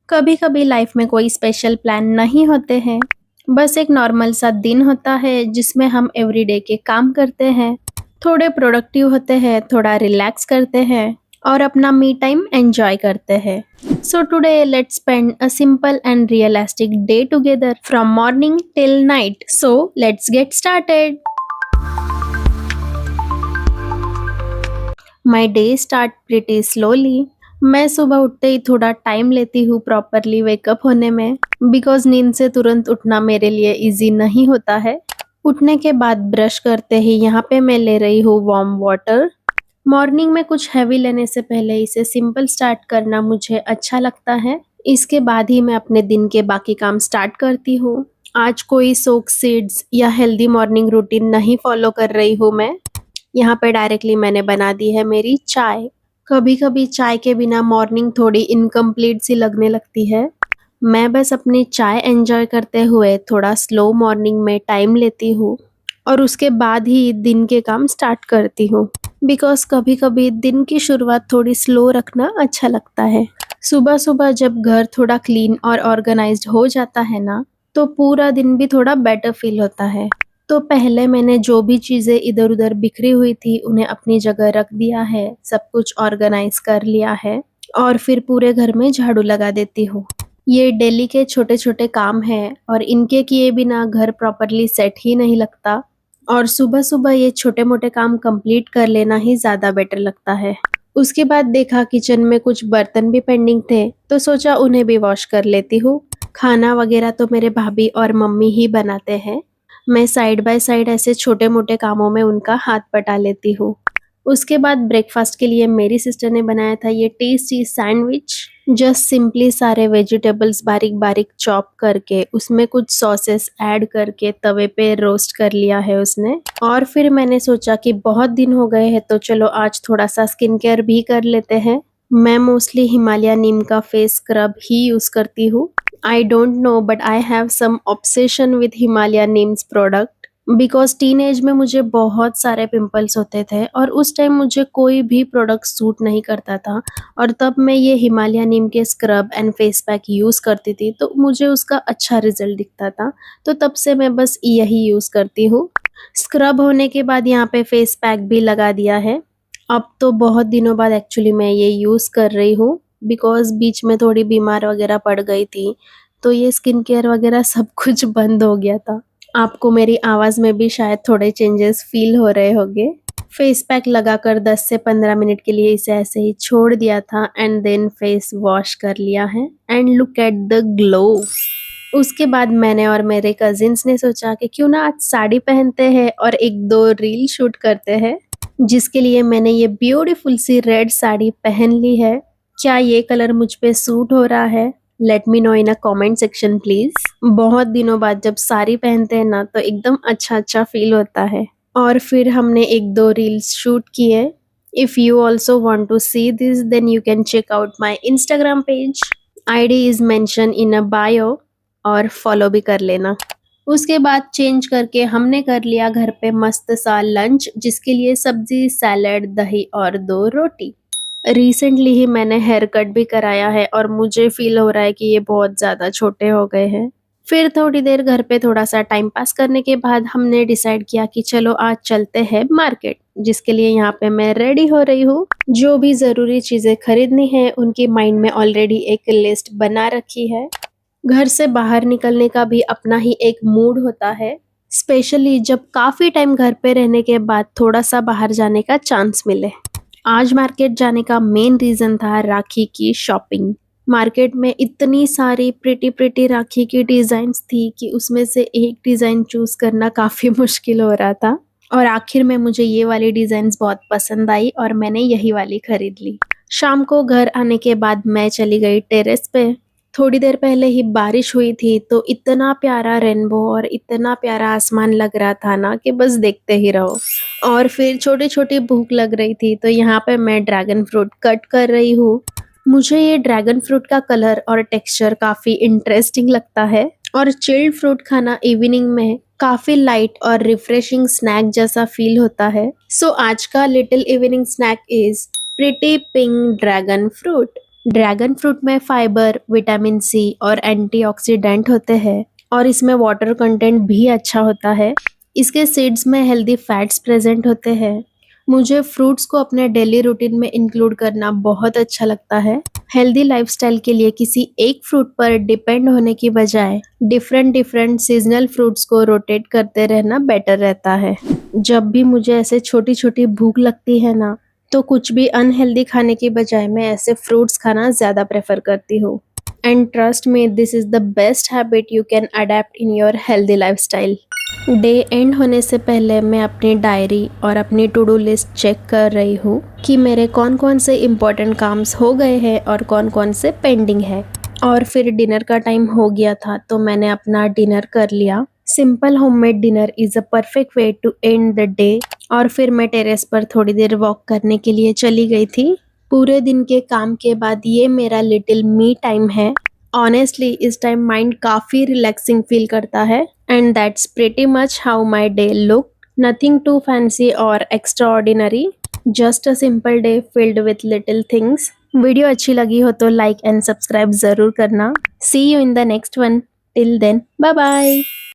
कभी कभी लाइफ में कोई स्पेशल प्लान नहीं होते हैं। बस एक नॉर्मल सा दिन होता है जिसमें हम एवरीडे के काम करते हैं, थोड़े प्रोडक्टिव होते हैं, थोड़ा रिलैक्स करते हैं और अपना मी टाइम एंजॉय करते हैं। So today let's spend a simple and realistic day together from morning till night. So let's get started. My day start pretty slowly. मैं सुबह उठते ही थोड़ा टाइम लेती हूँ प्रॉपरली वेकअप होने में, बिकॉज नींद से तुरंत उठना मेरे लिए इजी नहीं होता है। उठने के बाद ब्रश करते ही यहाँ पे मैं ले रही हूँ वार्म वाटर। मॉर्निंग में कुछ हैवी लेने से पहले इसे सिंपल स्टार्ट करना मुझे अच्छा लगता है। इसके बाद ही मैं अपने दिन के बाकी काम स्टार्ट करती हूँ। आज कोई सोक सीड्स या हेल्दी मॉर्निंग रूटीन नहीं फॉलो कर रही हूँ मैं। यहाँ पे डायरेक्टली मैंने बना दी है मेरी चाय। कभी कभी चाय के बिना मॉर्निंग थोड़ी इनकम्प्लीट सी लगने लगती है। मैं बस अपनी चाय एंजॉय करते हुए थोड़ा स्लो मॉर्निंग में टाइम लेती हूँ और उसके बाद ही दिन के काम स्टार्ट करती हूँ, बिकॉज कभी कभी दिन की शुरुआत थोड़ी स्लो रखना अच्छा लगता है। सुबह सुबह जब घर थोड़ा क्लीन और ऑर्गेनाइज्ड हो जाता है ना, तो पूरा दिन भी थोड़ा बेटर फील होता है। तो पहले मैंने जो भी चीज़ें इधर-उधर बिखरी हुई थी उन्हें अपनी जगह रख दिया है, सब कुछ ऑर्गेनाइज कर लिया है और फिर पूरे घर में झाड़ू लगा देती हूँ। ये डेली के छोटे-छोटे काम हैं और इनके किए बिना घर प्रॉपर्ली सेट ही नहीं लगता और सुबह-सुबह ये छोटे-मोटे काम कंप्लीट कर लेना ही ज़्यादा बेटर लगता है। उसके बाद देखा किचन में कुछ बर्तन भी पेंडिंग थे, तो सोचा उन्हें भी वॉश कर लेती हूँ। खाना वगैरह तो मेरे भाभी और मम्मी ही बनाते हैं। मैं साइड बाय साइड ऐसे छोटे-मोटे कामों में उनका हाथ बटा लेती हूँ। उसके बाद ब्रेकफास्ट के लिए मेरी सिस्टर ने बनाया था ये टेस्टी सैंडविच। जस्ट सिंपली सारे वेजिटेबल्स बारीक-बारीक चॉप करके उसमें कुछ सॉसेस ऐड करके तवे पे रोस्ट कर लिया है उसने। और फिर मैंने सोचा कि बहुत दिन हो गए हैं तो चलो आज थोड़ा-सा स्किन केयर भी कर लेते हैं। मैं मोस्टली हिमालय नीम का फेस स्क्रब ही यूज़ करती हूँ। I don't know but I have some obsession with Himalaya names product, because teen age में मुझे बहुत सारे पिंपल्स होते थे और उस टाइम मुझे कोई भी प्रोडक्ट सूट नहीं करता था और तब मैं ये हिमालय नीम के scrub and face pack use करती थी तो मुझे उसका अच्छा रिजल्ट दिखता था। तो तब से मैं बस यही यूज़ करती हूँ। स्क्रब होने के बाद यहाँ पे फेस पैक भी लगा दिया है। अब तो बहुत दिनों बाद एक्चुअली मैं ये यूज़ कर रही हूँ, बिकॉज़ बीच में थोड़ी बीमार वगैरह पड़ गई थी, तो ये स्किन केयर वगैरह सब कुछ बंद हो गया था। आपको मेरी आवाज़ में भी शायद थोड़े चेंजेस फ़ील हो रहे होंगे। फेस पैक लगाकर 10 से 15 मिनट के लिए इसे ऐसे ही छोड़ दिया था एंड देन फेस वॉश कर लिया है and look at the glow. उसके बाद मैंने और मेरे कज़िन्स ने सोचा कि क्यों ना आज साड़ी पहनते हैं और 1-2 रील शूट करते हैं, जिसके लिए मैंने ये ब्यूटीफुल सी रेड साड़ी पहन ली है। क्या ये कलर मुझ पे सूट हो रहा है? Let me know in a comment section please. बहुत दिनों बाद जब साड़ी पहनते हैं ना तो एकदम अच्छा-अच्छा फ़ील होता है। और फिर हमने 1-2 रील्स शूट किए। If you also want to see this then you can check out my Instagram page. ID is mention in a bio और फॉलो भी कर लेना। उसके बाद चेंज करके हमने कर लिया घर पे मस्त सा लंच, जिसके लिए सब्जी, सैलेड, दही और 2 रोटी। रिसेंटली ही मैंने हेयर कट भी कराया है और मुझे फ़ील हो रहा है कि ये बहुत ज़्यादा छोटे हो गए हैं। फिर थोड़ी देर घर पे थोड़ा-सा टाइम पास करने के बाद हमने डिसाइड किया कि चलो आज चलते हैं मार्केट, जिसके लिए यहाँ पे मैं रेडी हो रही हूँ। जो भी ज़रूरी चीज़ें खरीदनी है उनकी माइंड में ऑलरेडी एक लिस्ट बना रखी है। घर से बाहर निकलने का भी अपना ही एक मूड होता है, स्पेशली जब काफ़ी टाइम घर पे रहने के बाद थोड़ा-सा बाहर जाने का चांस मिले। आज मार्केट जाने का मेन रीज़न था राखी की शॉपिंग। मार्केट में इतनी सारी प्रिटी राखी की डिज़ाइन्स थी कि उसमें से एक डिज़ाइन चूज़ करना काफ़ी मुश्किल हो रहा था और आखिर में मुझे ये वाली डिज़ाइन्स बहुत पसंद आई और मैंने यही वाली खरीद ली। शाम को घर आने के बाद मैं चली गई टेरेस पे। थोड़ी देर पहले ही बारिश हुई थी तो इतना प्यारा रेनबो और इतना प्यारा आसमान लग रहा था ना कि बस देखते ही रहो। और फिर छोटी-छोटी भूख लग रही थी तो यहाँ पे मैं ड्रैगन फ्रूट कट कर रही हूँ। मुझे ये ड्रैगन फ्रूट का कलर और टेक्सचर काफ़ी इंटरेस्टिंग लगता है और चिल्ड फ्रूट खाना इवनिंग में काफ़ी लाइट और रिफ्रेशिंग स्नैक जैसा फील होता है। सो आज का little evening snack is pretty pink dragon fruit. Dragon fruit में फाइबर, विटामिन सी और एंटीऑक्सीडेंट होते हैं और इसमें वाटर कंटेंट भी अच्छा होता है। इसके सीड्स में हेल्दी फैट्स प्रेजेंट होते हैं। मुझे फ्रूट्स को अपने डेली रूटीन में इंक्लूड करना बहुत अच्छा लगता है। हेल्दी लाइफस्टाइल के लिए किसी एक फ्रूट पर डिपेंड होने की बजाय डिफरेंट डिफरेंट सीजनल फ्रूट्स को रोटेट करते रहना बेटर रहता है। जब भी मुझे ऐसे छोटी छोटी भूख लगती है ना, तो कुछ भी अनहेल्दी खाने की बजाय मैं ऐसे फ्रूट्स खाना ज़्यादा प्रेफर करती हूँ। And trust me, this is the best habit you can adapt in your healthy lifestyle. Day and होने से पहले मैं अपनी डायरी और अपनी टू डू लिस्ट चेक कर रही हूँ कि मेरे कौन कौन से इम्पोर्टेंट काम्स हो गए हैं और कौन कौन से पेंडिंग है। और फिर डिनर का टाइम हो गया था तो मैंने अपना डिनर कर लिया। Simple homemade dinner is a perfect way to end the day. और फिर मैं टेरेस पर थोड़ी देर वॉक करने के लिए चली गई थी। पूरे दिन के काम के बाद ये मेरा लिटिल मी टाइम है। ऑनेस्टली इस टाइम माइंड काफ़ी रिलैक्सिंग फील करता है। And that's pretty much how my day look. Nothing too fancy or extraordinary, just a simple day filled with little things. Video अच्छी लगी हो तो like and subscribe ज़रूर करना। See you in the next one. Till then, bye bye.